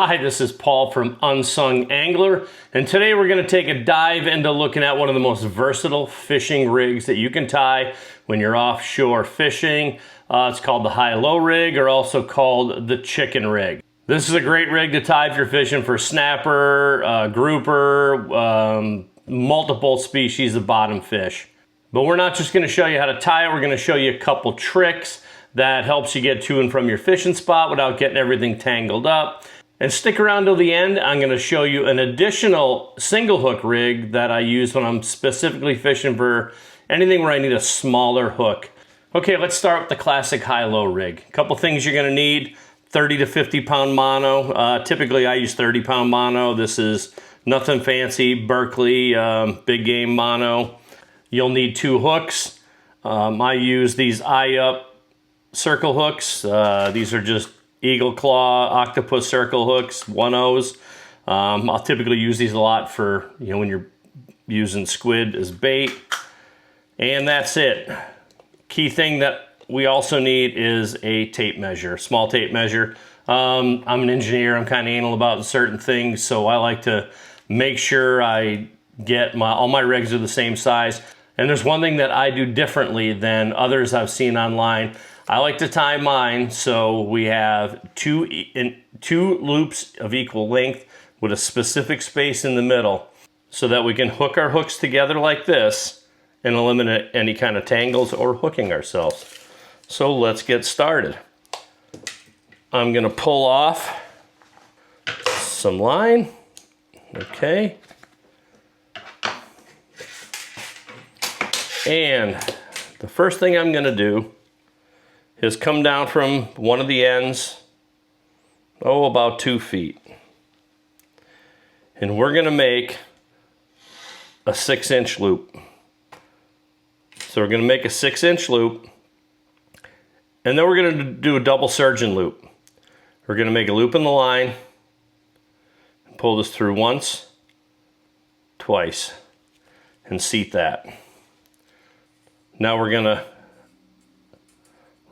Hi, this is Paul from Unsung Angler, and today we're going to take a dive into looking at one of the most versatile fishing rigs that you can tie when you're offshore fishing. It's called the high-low rig, or also called the chicken rig. This is a great rig to tie if you're fishing for snapper, grouper, multiple species of bottom fish. But we're not just going to show you how to tie it, we're going to show you a couple tricks that helps you get to and from your fishing spot without getting everything tangled up. And stick around till the end. I'm going to show you an additional single hook rig that I use when I'm specifically fishing for anything where I need a smaller hook. Okay, let's start with the classic high-low rig. A couple things you're going to need: 30 to 50 pound mono. Typically I use 30 pound mono. This is nothing fancy, Berkeley big game mono. You'll need two hooks. I use these eye-up circle hooks. These are just eagle claw, octopus circle hooks, 1/0s. I'll typically use these a lot for, when you're using squid as bait. And that's it. Key thing that we also need is a tape measure, small tape measure. I'm an engineer, I'm kind of anal about certain things, so I like to make sure I get all my rigs are the same size. And there's one thing that I do differently than others I've seen online. I like to tie mine so we have two loops of equal length with a specific space in the middle, so that we can hook our hooks together like this and eliminate any kind of tangles or hooking ourselves. So let's get started. I'm gonna pull off some line, okay? And the first thing I'm gonna do is come down from one of the ends, about 2 feet. And we're gonna make a 6-inch loop. So we're gonna make a 6-inch loop, and then we're gonna do a double surgeon loop. We're gonna make a loop in the line, pull this through once, twice, and seat that. Now we're gonna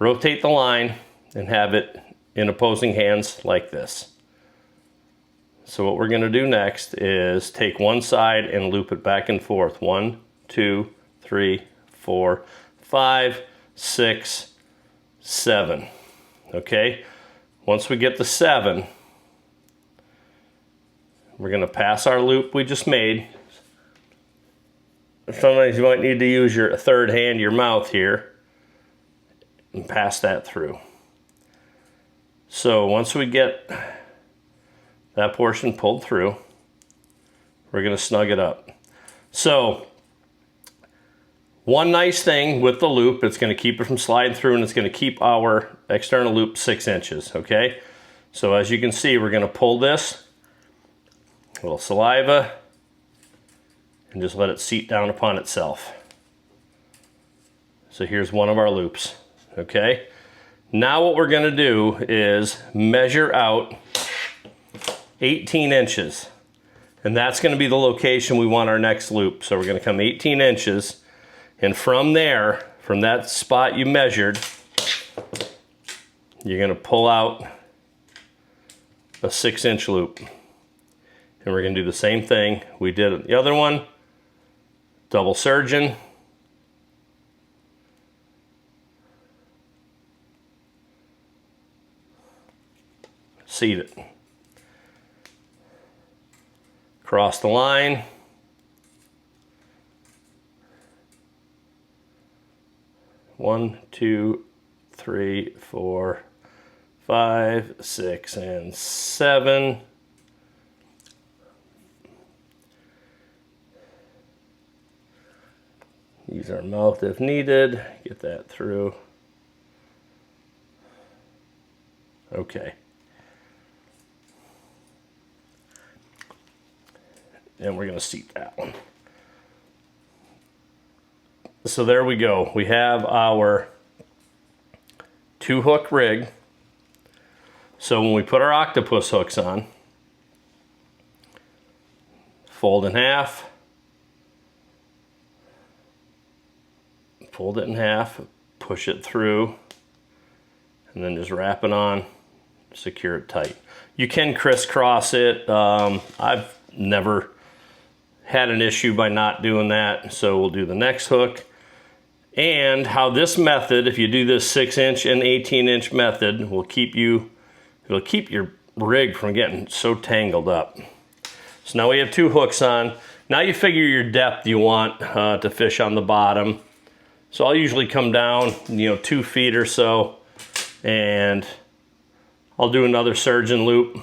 rotate the line and have it in opposing hands like this. So what we're gonna do next is take one side and loop it back and forth. 1, 2, 3, 4, 5, 6, 7. Okay? Once we get to 7, we're gonna pass our loop we just made. Sometimes you might need to use your third hand, your mouth here, and pass that through. So once we get that portion pulled through, we're gonna snug it up. So one nice thing with the loop, it's gonna keep it from sliding through, and it's gonna keep our external loop 6 inches, okay? So as you can see, we're gonna pull this, a little saliva, and just let it seat down upon itself. So here's one of our loops. Okay, now what we're gonna do is measure out 18 inches. And that's gonna be the location we want our next loop. So we're gonna come 18 inches, and from there, from that spot you measured, you're gonna pull out a 6-inch loop. And we're gonna do the same thing we did at the other one. Double surgeon. Seat it. Cross the line. One, 2, 3, 4, 5, 6, and 7. Use our mouth if needed. Get that through. Okay. And we're gonna seat that one. So there we go. We have our 2-hook rig. So when we put our octopus hooks on, fold in half, fold it in half, push it through, and then just wrap it on secure it tight. You can crisscross it. I've never had an issue by not doing that, so we'll do the next hook. And how this method, if you do this 6-inch and 18-inch method, will keep you, it'll keep your rig from getting so tangled up. So now we have 2 hooks on. Now you figure your depth you want to fish on the bottom. So I'll usually come down, 2 feet or so, and I'll do another surgeon loop.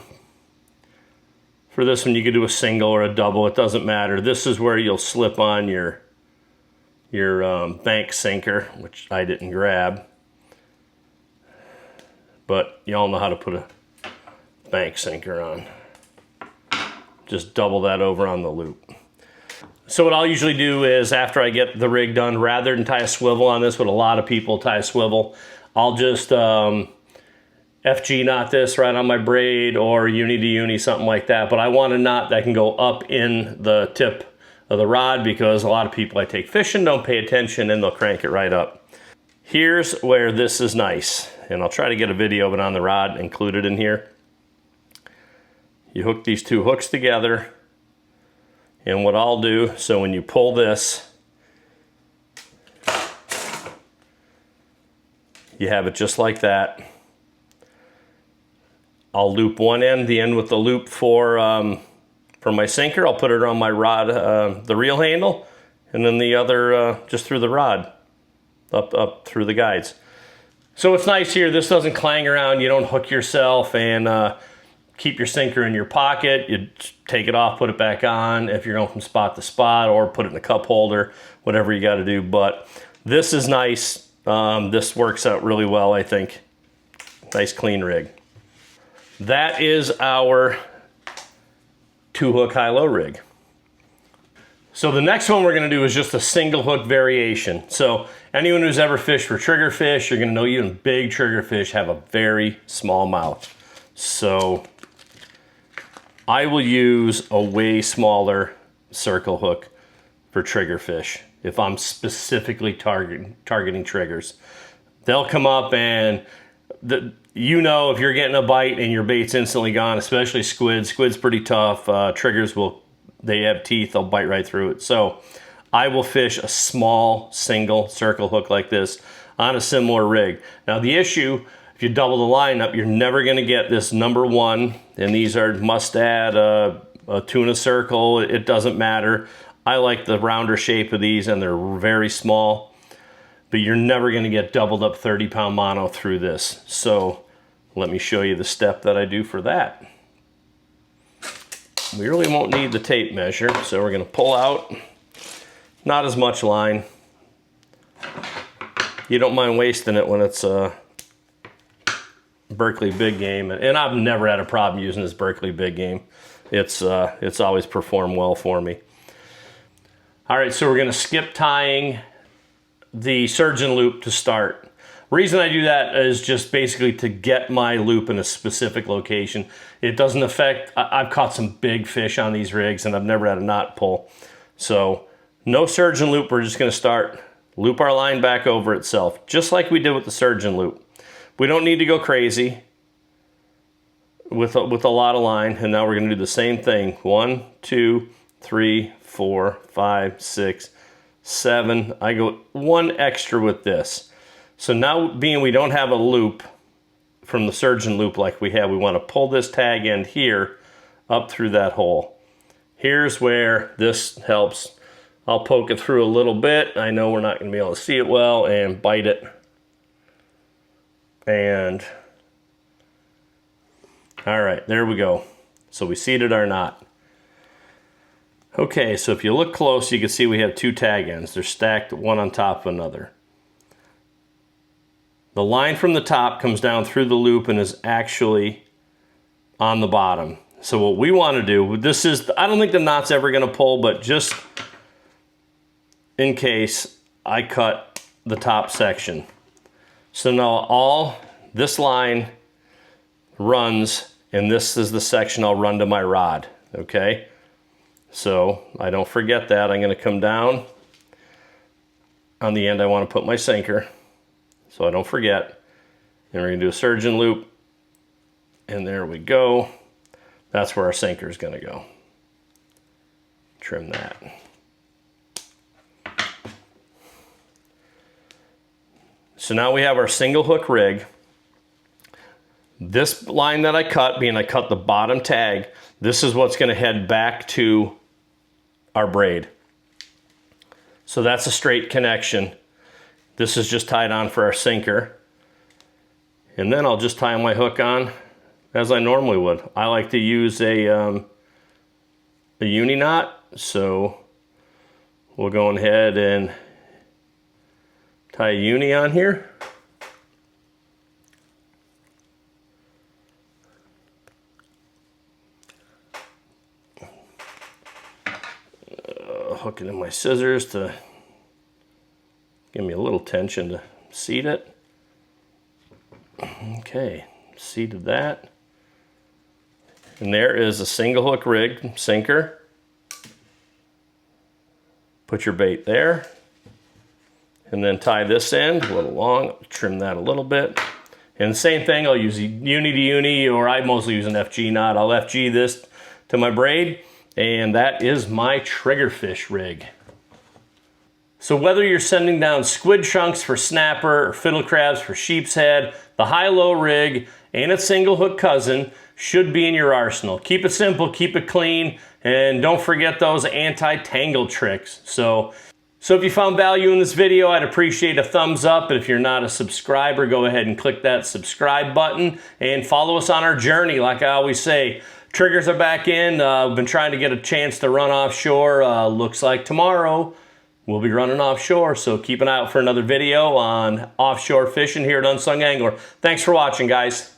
For this one, you could do a single or a double, it doesn't matter. This is where you'll slip on your bank sinker, which I didn't grab. But y'all know how to put a bank sinker on. Just double that over on the loop. So what I'll usually do is, after I get the rig done, rather than tie a swivel on this, what a lot of people tie a swivel, I'll just FG knot this right on my braid, or uni to uni, something like that. But I want a knot that can go up in the tip of the rod, because a lot of people I take fishing don't pay attention and they'll crank it right up. Here's where this is nice, and I'll try to get a video of it on the rod included in here. You hook these 2 hooks together, and what I'll do, so when you pull this, you have it just like that. I'll loop one end, the end with the loop for my sinker. I'll put it on my rod, the reel handle, and then the other just through the rod, up through the guides. So what's nice here, this doesn't clang around. You don't hook yourself and keep your sinker in your pocket. You take it off, put it back on if you're going from spot to spot, or put it in a cup holder, whatever you got to do. But this is nice. This works out really well, I think. Nice clean rig. That is our 2-hook high-low rig. So the next one we're going to do is just a single hook variation. So anyone who's ever fished for triggerfish, you're going to know even big triggerfish have a very small mouth. So I will use a way smaller circle hook for triggerfish if I'm specifically targeting triggers. They'll come up and if you're getting a bite and your bait's instantly gone, especially squid. Squid's pretty tough. Triggers they have teeth, they'll bite right through it. So I will fish a small single circle hook like this on a similar rig. Now the issue, if you double the line up, you're never gonna get this number 1, and these are mustad, a tuna circle, it doesn't matter. I like the rounder shape of these, and they're very small, but you're never gonna get doubled up 30-pound mono through this. So let me show you the step that I do for that. We really won't need the tape measure, so we're gonna pull out not as much line. You don't mind wasting it when it's Berkley big game, and I've never had a problem using this Berkley big game. It's always performed well for me. All right, so we're gonna skip tying the surgeon loop to start. Reason I do that is just basically to get my loop in a specific location. It doesn't affect, I've caught some big fish on these rigs and I've never had a knot pull. So no surgeon loop, we're just gonna loop our line back over itself, just like we did with the surgeon loop. We don't need to go crazy with a lot of line, and now we're gonna do the same thing. 1, 2, 3, 4, 5, 6, 7. I go 1 extra with this. So now, being we don't have a loop from the surgeon loop like we have, we want to pull this tag end here up through that hole. Here's where this helps. I'll poke it through a little bit. I know we're not going to be able to see it well, and bite it. And all right, there we go. So we seated our knot. Okay, so if you look close, you can see we have 2 tag ends. They're stacked one on top of another. The line from the top comes down through the loop and is actually on the bottom. So what we want to do, I don't think the knot's ever going to pull, but just in case, I cut the top section. So now this line runs, and this is the section I'll run to my rod, okay? So I don't forget that. I'm going to come down. On the end, I want to put my sinker, so I don't forget. And we're going to do a surgeon loop And there we go. That's where our sinker is going to go. Trim that. So now we have our single hook rig. This line that I cut, being I cut the bottom tag, this is what's going to head back to our braid. So that's a straight connection. This is just tied on for our sinker. And then I'll just tie my hook on as I normally would. I like to use a uni knot, so we'll go ahead and tie a uni on here. Hook it in my scissors to give me a little tension to seat it. Okay, seated that. And there is a single hook rig sinker. Put your bait there. And then tie this end a little long, trim that a little bit. And the same thing, I'll use uni to uni, or I mostly use an FG knot. I'll FG this to my braid, and that is my triggerfish rig. So whether you're sending down squid chunks for snapper or fiddle crabs for sheep's head, the high-low rig and its single hook cousin should be in your arsenal. Keep it simple, keep it clean, and don't forget those anti-tangle tricks. So if you found value in this video, I'd appreciate a thumbs up. And if you're not a subscriber, go ahead and click that subscribe button and follow us on our journey. Like I always say, triggers are back in. We've been trying to get a chance to run offshore. Looks like tomorrow we'll be running offshore. So keep an eye out for another video on offshore fishing here at Unsung Angler. Thanks for watching, guys.